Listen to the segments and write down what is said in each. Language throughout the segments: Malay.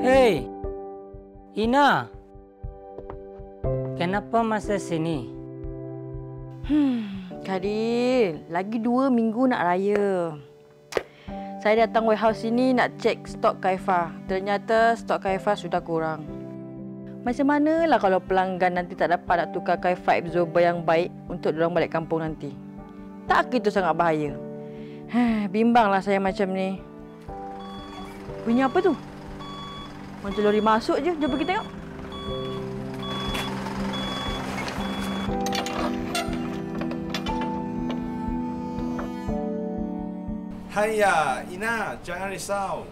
Hei, Ina. Kenapa masih sini? Khalil, lagi 2 minggu nak raya. Saya datang warehouse sini nak cek stok Kaifa. Ternyata stok Kaifa sudah kurang. Macam manalah kalau pelanggan nanti tak dapat nak tukar Kaifa absorber yang baik untuk diorang balik kampung nanti. Tak itu sangat bahaya. Bimbanglah saya macam ni. Bunyi apa tu? Macam lori masuk je. Jom pergi tengok. Haiya, Ina, jangan risau.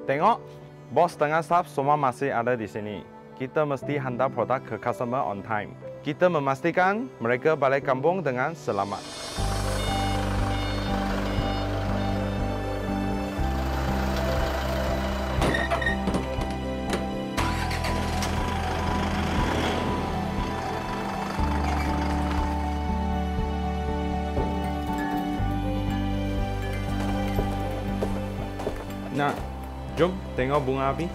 Tengok, bos dengan staff semua masih ada di sini. Kita mesti hantar produk ke customer on time. Kita memastikan mereka balik kampung dengan selamat. Nah, jom tengok bunga api.